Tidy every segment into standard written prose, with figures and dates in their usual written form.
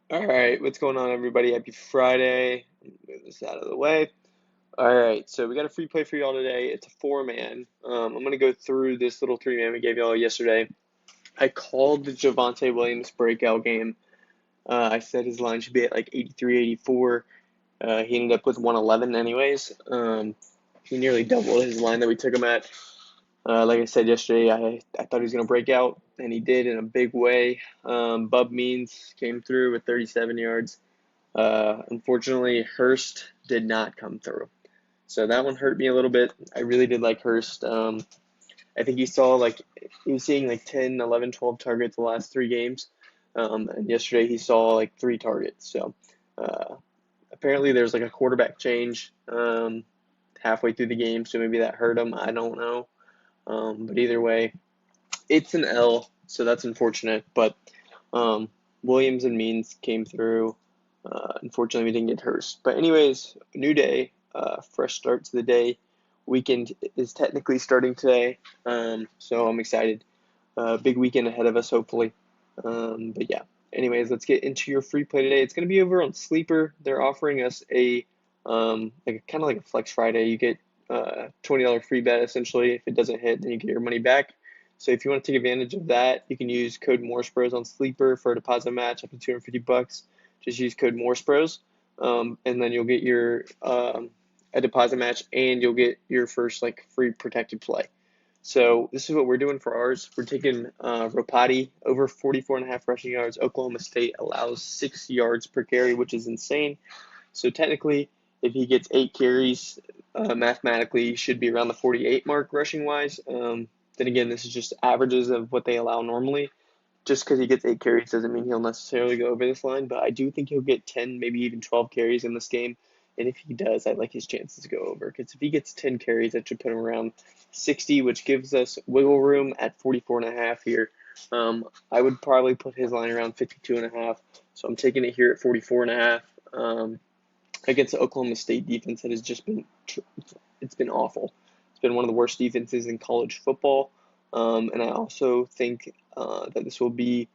All right, what's going on, everybody? Happy Friday. Move this out of the way. All right, so we got a free play for y'all today. It's a four-man. I'm gonna go through this little three-man we gave y'all yesterday. I called the Javonte Williams breakout game. I said his line should be at like 83, 84. He ended up with 111 anyways. He nearly doubled his line that we took him at. Like I said yesterday, I thought he was going to break out, and he did in a big way. Bub Means came through with 37 yards. Unfortunately, Hurst did not come through. So that one hurt me a little bit. I really did like Hurst. I think he was seeing like 10, 11, 12 targets the last three games. And yesterday he saw like three targets. So uh, apparently there's like a quarterback change halfway through the game. So maybe that hurt him. I don't know. But either way, it's an L. So that's unfortunate. But um, Williams and Means came through. Unfortunately, we didn't get Hurst. But anyways, new day, fresh start to the day. Weekend is technically starting today, so I'm excited. Big weekend ahead of us, hopefully. But yeah. Anyways, let's get into your free play today. It's going to be over on Sleeper. They're offering us a like kind of like a Flex Friday. You get $20 free bet essentially. If it doesn't hit, then you get your money back. So if you want to take advantage of that, you can use code Morrisbros on Sleeper for a deposit match up to $250. Just use code Morrisbros, and then you'll get your a deposit match, and you'll get your first like free protected play. So this is what we're doing for ours. We're taking Ropati over 44.5 rushing yards. Oklahoma State allows 6 yards per carry, which is insane. So technically, if he gets 8 carries, mathematically he should be around the 48 mark rushing wise. Then again, this is just averages of what they allow normally. Just because he gets 8 carries doesn't mean he'll necessarily go over this line, but I do think he'll get 10, maybe even 12 carries in this game. And if he does, I like his chances to go over. Because if he gets 10 carries, that should put him around 60, which gives us wiggle room at 44.5 here. I would probably put his line around 52.5. So I'm taking it here at 44.5. Against the Oklahoma State defense that has just been it's been awful. It's been one of the worst defenses in college football, and I also think that this will be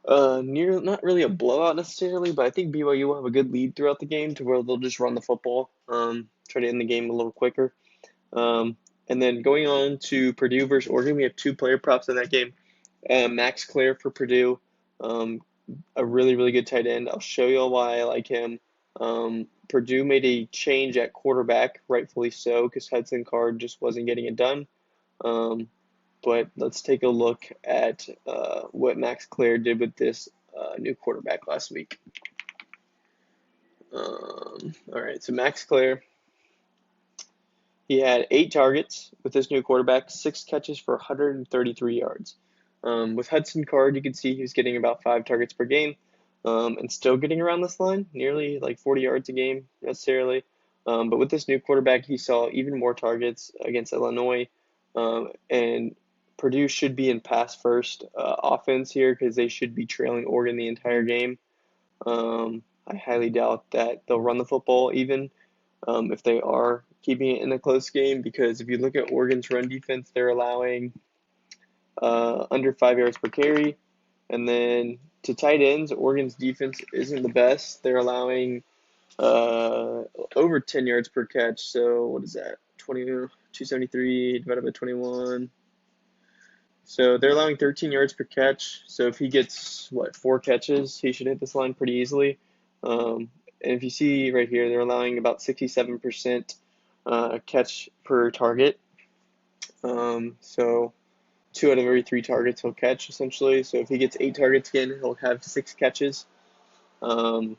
near not really a blowout necessarily, but I think BYU will have a good lead throughout the game to where they'll just run the football, try to end the game a little quicker. And then going on to Purdue versus Oregon, we have two player props in that game. Max Clare for Purdue, um, a really, really good tight end. I'll show you all why I like him. Purdue made a change at quarterback, rightfully so, because Hudson Card just wasn't getting it done. Um, but let's take a look at what Max Clare did with this new quarterback last week. All right, so Max Clare, he had 8 targets with this new quarterback, 6 catches for 133 yards. With Hudson Card, you can see he was getting about 5 targets per game, and still getting around this line, nearly like 40 yards a game necessarily. But with this new quarterback, he saw even more targets against Illinois, and Purdue should be in pass first offense here because they should be trailing Oregon the entire game. I highly doubt that they'll run the football even if they are keeping it in a close game, because if you look at Oregon's run defense, they're allowing under 5 yards per carry. And then to tight ends, Oregon's defense isn't the best. They're allowing over 10 yards per catch. So what is that? 273 divided by 21. So they're allowing 13 yards per catch. So if he gets, 4 catches, he should hit this line pretty easily. And if you see right here, they're allowing about 67% catch per target. So 2 out of every 3 targets he'll catch essentially. So if he gets 8 targets again, he'll have 6 catches. Um,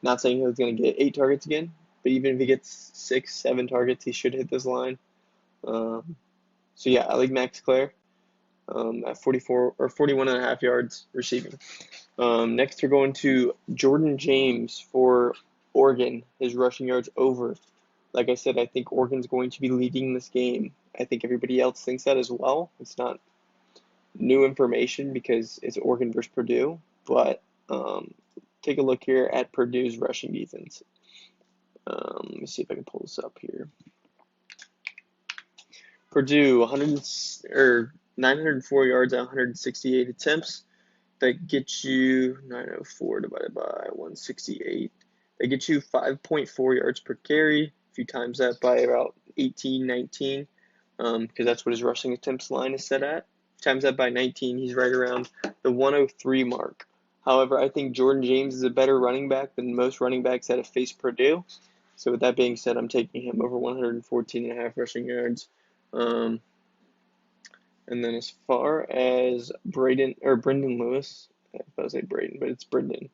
Not saying he's going to get 8 targets again, but even if he gets 6, 7 targets, he should hit this line. So yeah, I like Max Clare at 44 or 41.5 yards receiving. Next, we're going to Jordan James for Oregon. His rushing yards over. Like I said, I think Oregon's going to be leading this game. I think everybody else thinks that as well. It's not new information because it's Oregon versus Purdue, but take a look here at Purdue's rushing defense. Let me see if I can pull this up here. Purdue 904 yards at 168 attempts. that gets you 904 divided by 168. That gets you 5.4 yards per carry. If you times that by about 18, 19, because that's what his rushing attempts line is set at. Times that by 19, he's right around the 103 mark. However, I think Jordan James is a better running back than most running backs that have faced Purdue. So with that being said, I'm taking him over 114.5 rushing yards. And then as far as Brendan Lewis, I was about to say Braden, but it's Brendan.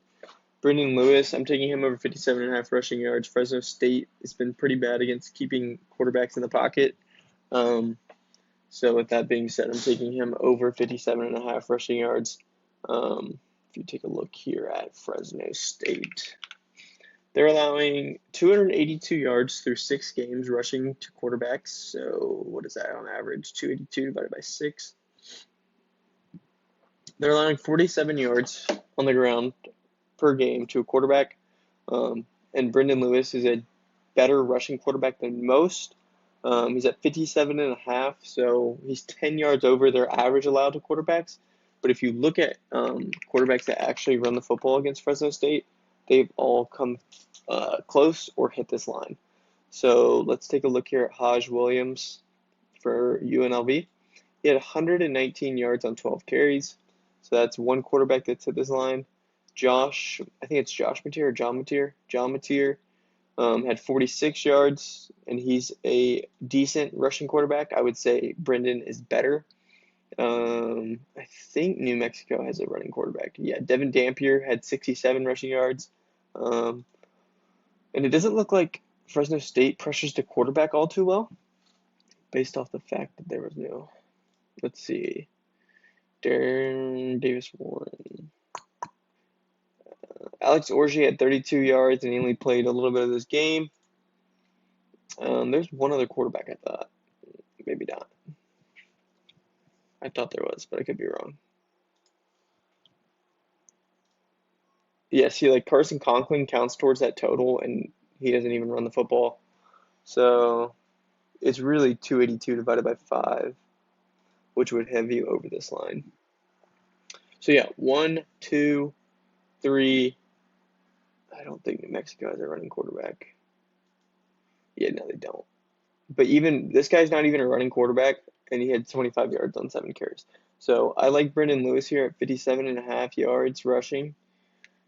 Brendan Lewis, I'm taking him over 57.5 rushing yards. Fresno State has been pretty bad against keeping quarterbacks in the pocket. So with that being said, I'm taking him over 57.5 rushing yards. If you take a look here at Fresno State, they're allowing 282 yards through 6 games rushing to quarterbacks. So what is that on average? 282 divided by 6. They're allowing 47 yards on the ground per game to a quarterback. And Brendan Lewis is a better rushing quarterback than most. He's at 57.5, so he's 10 yards over their average allowed to quarterbacks. But if you look at quarterbacks that actually run the football against Fresno State, they've all come close or hit this line. So let's take a look here at Haj Williams for UNLV. He had 119 yards on 12 carries. So that's one quarterback that's hit this line. I think it's Josh Mateer or John Mateer. John Mateer had 46 yards, and he's a decent rushing quarterback. I would say Brendan is better. I think New Mexico has a running quarterback. Yeah, Devin Dampier had 67 rushing yards. And it doesn't look like Fresno State pressures the quarterback all too well, based off the fact that there was no, let's see, Darren Davis Warren. Alex Orji had 32 yards, and he only played a little bit of this game. There's one other quarterback I thought. Maybe not. I thought there was, but I could be wrong. Yeah, see, like Carson Conklin counts towards that total, and he doesn't even run the football. So it's really 282 divided by 5, which would have you over this line. So yeah, 1, 2, 3. I don't think New Mexico has a running quarterback. Yeah, no, they don't. But even this guy's not even a running quarterback, and he had 25 yards on 7 carries. So I like Brendan Lewis here at 57.5 yards rushing.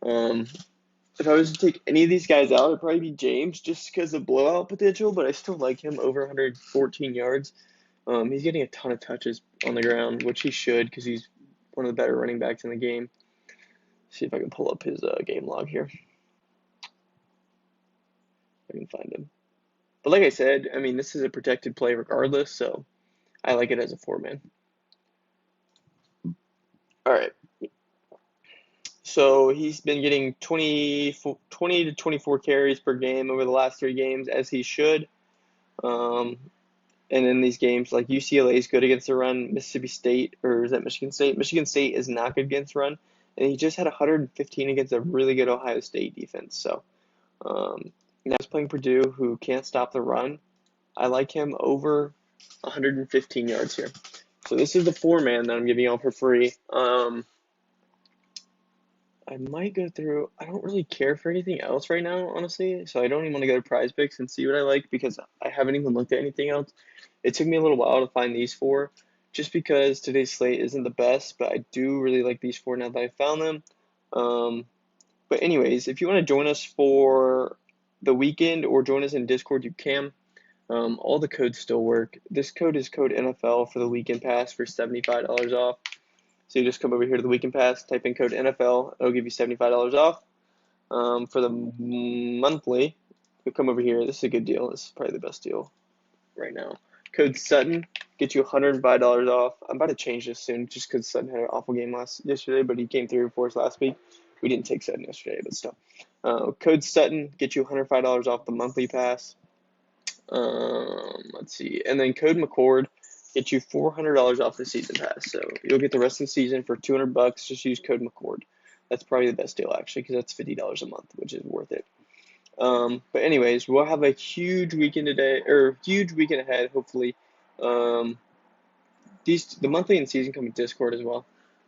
If I was to take any of these guys out, it'd probably be James, just because of blowout potential, but I still like him over 114 yards. He's getting a ton of touches on the ground, which he should, because he's one of the better running backs in the game. See if I can pull up his game log here. I can find him. But like I said, I mean, this is a protected play regardless, so I like it as a 4-man. All right. So he's been getting 20 to 24 carries per game over the last 3 games, as he should. And in these games, like UCLA is good against the run. Mississippi State, or is that Michigan State? Michigan State is not good against run. And he just had 115 against a really good Ohio State defense. So now he's playing Purdue, who can't stop the run. I like him over 115 yards here. So this is the 4-man that I'm giving y'all for free. I might go through. I don't really care for anything else right now, honestly. So I don't even want to go to Prize Picks and see what I like, because I haven't even looked at anything else. It took me a little while to find these 4, just because today's slate isn't the best, but I do really like these 4 now that I found them. But anyways, if you want to join us for the weekend or join us in Discord, you can. All the codes still work. This code is code NFL for the weekend pass for $75 off. So you just come over here to the weekend pass, type in code NFL, it'll give you $75 off. For the monthly, you come over here. This is a good deal. This is probably the best deal right now. Code Sutton gets you $105 off. I'm about to change this soon, just because Sutton had an awful game yesterday, but he came through for us last week. We didn't take Sutton yesterday, but still. Code Sutton gets you $105 off the monthly pass. Let's see. And then code Mccord gets you $400 off the season pass. So you'll get the rest of the season for $200. Just use code Mccord. That's probably the best deal, actually, because that's $50 a month, which is worth it. But anyways, we'll have a huge weekend today, or huge weekend ahead, hopefully. The monthly and season come with Discord as well.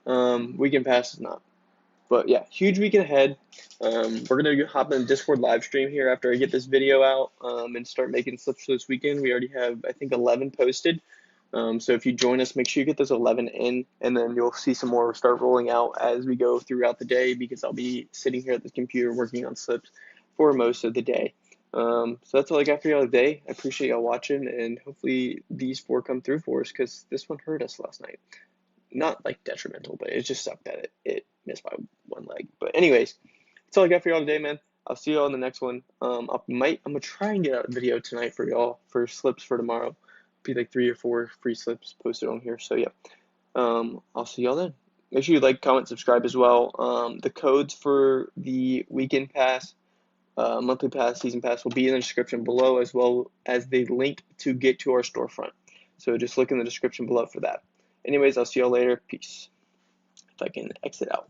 Weekend pass is not. But yeah, huge weekend ahead. We're gonna hop in a Discord live stream here after I get this video out and start making slips for this weekend. We already have, I think, 11 posted. So if you join us, make sure you get those 11 in, and then you'll see some more start rolling out as we go throughout the day because I'll be sitting here at the computer working on slips for most of the day. So that's all I got for y'all today. I appreciate y'all watching, and hopefully these 4 come through for us because this one hurt us last night. Not like detrimental, but it just sucked that it missed by 1 leg. But anyways, that's all I got for y'all today, man. I'll see y'all in the next one. I'm gonna try and get out a video tonight for y'all for slips for tomorrow. Be like 3 or 4 free slips posted on here. So yeah, I'll see y'all then. Make sure you like, comment, subscribe as well. The codes for the weekend pass, monthly pass, season pass will be in the description below, as well as the link to get to our storefront. So just look in the description below for that. Anyways, I'll see y'all later. Peace. If I can exit out.